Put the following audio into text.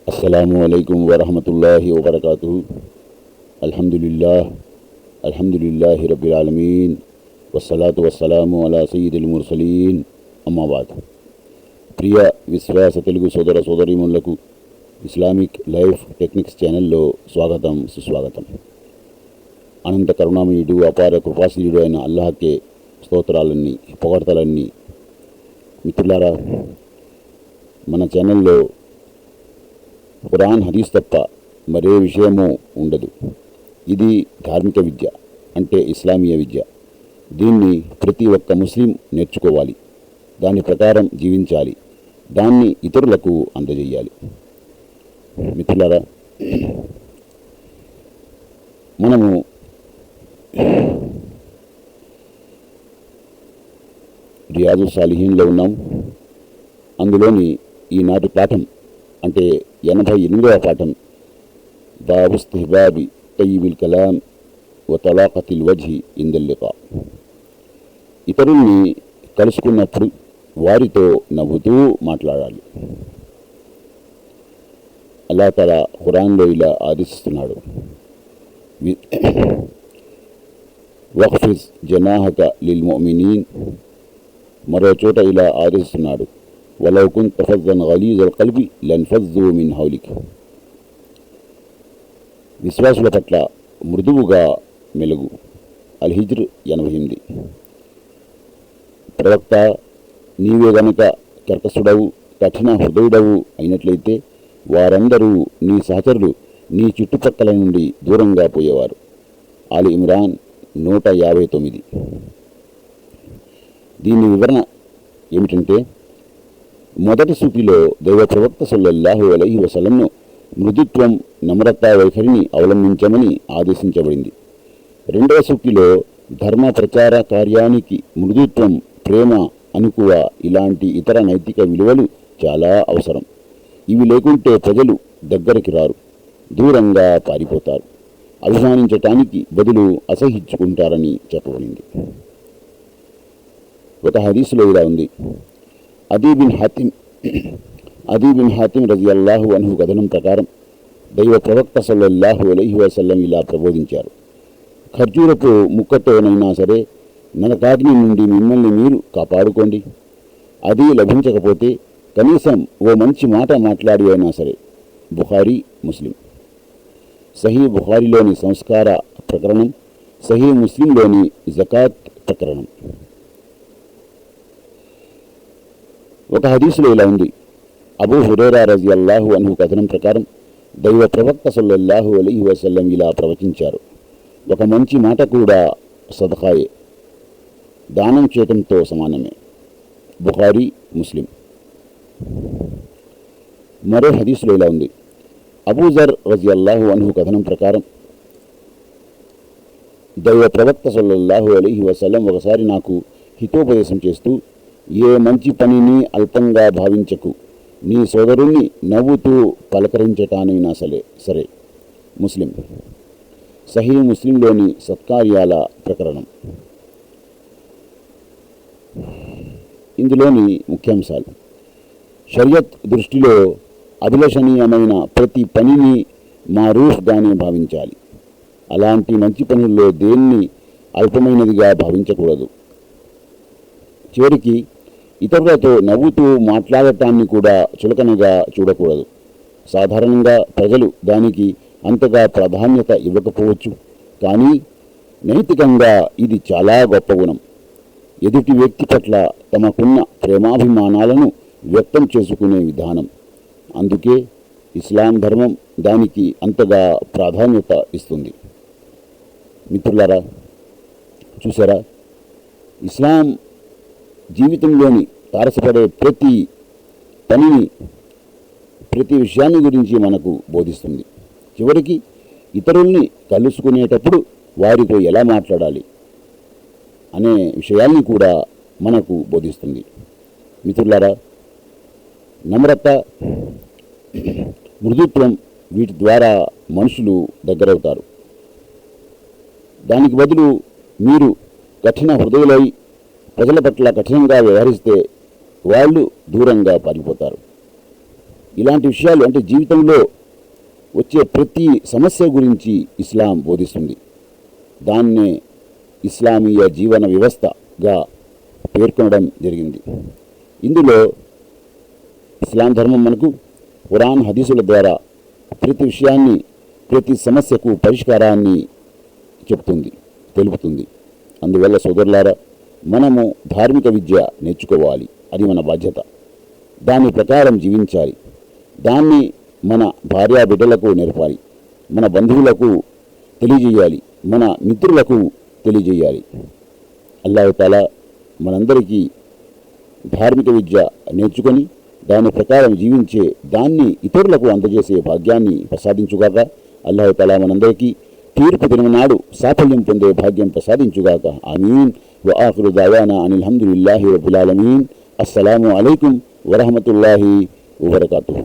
అస్సలాము అలైకుం వరహమతుల్లాహి వబరకాతుహు. అల్హమ్దులిల్లాహి రబ్బిల్ ఆలమీన్ వస్సలాతు వస్సలాము అలా సయ్యిదిల్ ముర్సలీన్. అమ్మాబాద్. ప్రియ విశ్వాస తెలుగు సోదర సోదరీమణులకు ఇస్లామిక్ లైఫ్ టెక్నిక్స్ ఛానల్లో స్వాగతం, సుస్వాగతం. అనంత కరుణామయుడు, అపార కృపాశీలుడు అయిన అల్లాహకే స్తోత్రాలన్నీ, పొగడ్తలన్నీ. మిత్రులారా, మన ఛానల్లో ఖురాన్, హదీస్ తప్ప మరే విషయము ఉండదు. ఇది ధార్మిక విద్య, అంటే ఇస్లామీయ విద్య. దీన్ని ప్రతి ఒక్క ముస్లిం నేర్చుకోవాలి, దాని ప్రకారం జీవించాలి, దాన్ని ఇతరులకు అందజేయాలి. మిత్రులారా, మనము రియాజు సాలిహీన్లో ఉన్నాం. అందులోని ఈనాటి పాఠం అంటే 88వ పాఠం, బాబు ఇస్తిహ్బాబి తయ్యిబిల్ కలాం వ తలాఖతిల్ వజ్హి ఇందల్ లికా. ఇతరుల్ని కలుసుకున్నప్పుడు వారితో నవ్వుతూ మాట్లాడాలి. అల్లాహ్ తఆలా ఖురాన్లో ఇలా ఆదేశిస్తున్నాడు, వఖ్ఫిజ్ జనాహక లిల్ ముమినీన్. మరో చోట ఇలా ఆదేశిస్తున్నాడు, వలౌ కున్త ఫజ్జన్ గలీజల్ కల్బి లన్ఫజ్జు మిన్ హౌలిక్. విశ్వాసుల పట్ల మృదువుగా మెలుగు. అల్-హిజ్ర్ 88. ప్రవక్త, నీవే గనక కర్కసుడవు, కఠిన హృదయుడవు అయినట్లయితే వారందరూ నీ సహచరులు నీ చుట్టుపక్కల నుండి దూరంగా పోయేవారు. ఆలి ఇమ్రాన్ 159. దీని వివరణ ఏమిటంటే, మొదటి సూఫీలో దైవ ప్రవక్త సల్లల్లాహు అలైహి వసల్లంను మృదుత్వం, నమ్రతా వైఖరిని అవలంబించమని ఆదేశించబడింది. రెండవ సూఫీలో ధర్మ ప్రచార కార్యానికి మృదుత్వం, ప్రేమ, అనుకువ ఇలాంటి ఇతర నైతిక విలువలు చాలా అవసరం. ఇవి లేకుంటే ప్రజలు దగ్గరికి రారు, దూరంగా పారిపోతారు, అభిమానించటానికి బదులు అసహించుకుంటారని చెప్పబడింది. ఒక హదీసులో ఇలా ఉంది, అదీ బిన్ హాతిమ్ రజియల్లాహు అన్హు కథనం ప్రకారం దైవ ప్రవక్త సల్లల్లాహు అలైహి వసల్లం ఇలా ప్రబోధించారు, ఖర్జూరపు ముక్కతోనైనా సరే నరకాగ్ని నుండి మిమ్మల్ని మీరు కాపాడుకోండి. అది లభించకపోతే కనీసం ఓ మంచి మాట మాట్లాడి అయినా సరే. బుఖారీ, ముస్లిం. సహీ బుఖారీలోని సంస్కార ప్రకరణం, సహీ ముస్లింలోని జకాత్ ప్రకరణం. ఒక హదీసులో ఇలా ఉంది, అబూ హురైరా రజియల్లాహు అన్హు కథనం ప్రకారం దైవ ప్రవక్త సల్లల్లాహు అలైహి వసల్లం ఇలా ప్రవచించారు, ఒక మంచి మాట కూడా సదఖాయే, దానం చేయటంతో సమానమే. బుఖారీ, ముస్లిం. మరో హదీసులో ఇలా ఉంది, అబూజర్ రజియల్లాహు అన్హు కథనం ప్రకారం దైవ ప్రవక్త సల్లల్లాహు అలైహి వసల్లం ఒకసారి నాకు హితోపదేశం చేస్తూ, ఏ మంచి పనిని అల్పంగా భావించకు, నీ సోదరుణ్ణి నవ్వుతూ పలకరించటానైనా సరే. ముస్లిం. సహీ ముస్లింలోని సత్కార్యాల ప్రకరణం. ఇందులోని ముఖ్యాంశాలు: షరియత్ దృష్టిలో అభిలషణీయమైన ప్రతి పనిని మారూఫ్గానే భావించాలి. అలాంటి మంచి పనుల్లో దేన్ని అల్పమైనదిగా భావించకూడదు. చివరికి ఇతరులతో నవ్వుతూ మాట్లాడటాన్ని కూడా చులకనగా చూడకూడదు. సాధారణంగా ప్రజలు దానికి అంతగా ప్రాధాన్యత ఇవ్వకపోవచ్చు, కానీ నైతికంగా ఇది చాలా గొప్ప గుణం. ఎదుటి వ్యక్తి పట్ల తమకున్న ప్రేమాభిమానాలను వ్యక్తం చేసుకునే విధానం. అందుకే ఇస్లాం ధర్మం దానికి అంతగా ప్రాధాన్యత ఇస్తుంది. మిత్రులారా, చూసారా, ఇస్లాం జీవితంలోని తారసపడే ప్రతి పనిని, ప్రతి విషయాన్ని గురించి మనకు బోధిస్తుంది. చివరికి ఇతరుల్ని కలుసుకునేటప్పుడు వారితో ఎలా మాట్లాడాలి అనే విషయాల్ని కూడా మనకు బోధిస్తుంది. మిత్రులారా, నమ్రత, మృదుత్వం వీటి ద్వారా మనుషులు దగ్గరవుతారు. దానికి బదులు మీరు కఠిన హృదయులై ప్రజల పట్ల కఠినంగా వ్యవహరిస్తే వాళ్ళు దూరంగా పారిపోతారు. ఇలాంటి విషయాలు అంటే జీవితంలో వచ్చే ప్రతి సమస్య గురించి ఇస్లాం బోధిస్తుంది. దాన్నే ఇస్లామీయ జీవన వ్యవస్థగా పేర్కొనడం జరిగింది. ఇందులో ఇస్లాం ధర్మం మనకు ఖురాన్ హదీసుల ద్వారా ప్రతి విషయాన్ని, ప్రతి సమస్యకు పరిష్కారాన్ని చెప్తుంది, తెలుపుతుంది. అందువల్ల సోదరులారా, మనము ధార్మిక విద్య నేర్చుకోవాలి. అది మన బాధ్యత. దాని ప్రకారం జీవించాలి. దాన్ని మన భార్యా బిడ్డలకు నేర్పాలి, మన బంధువులకు తెలియజేయాలి, మన మిత్రులకు తెలియజేయాలి. అల్లాహ్ తఆలా మనందరికీ ధార్మిక విద్య నేర్చుకొని దాని ప్రకారం జీవించే, దాన్ని ఇతరులకు అందజేసే భాగ్యాన్ని ప్రసాదించుగాక. అల్లాహ్ తఆలా మనందరికీ తీర్పు దినం నాడు సాఫల్యం పొందే భాగ్యం ప్రసాదించుగాక. ఆమీన్. వ ఆఖిరు దావానా అనిల్ హమ్దులిల్లాహి రబ్బిల్ ఆలమీన్. అస్సలాము అలైకుం వరహమతుల్లాహి వబరకాతుహు.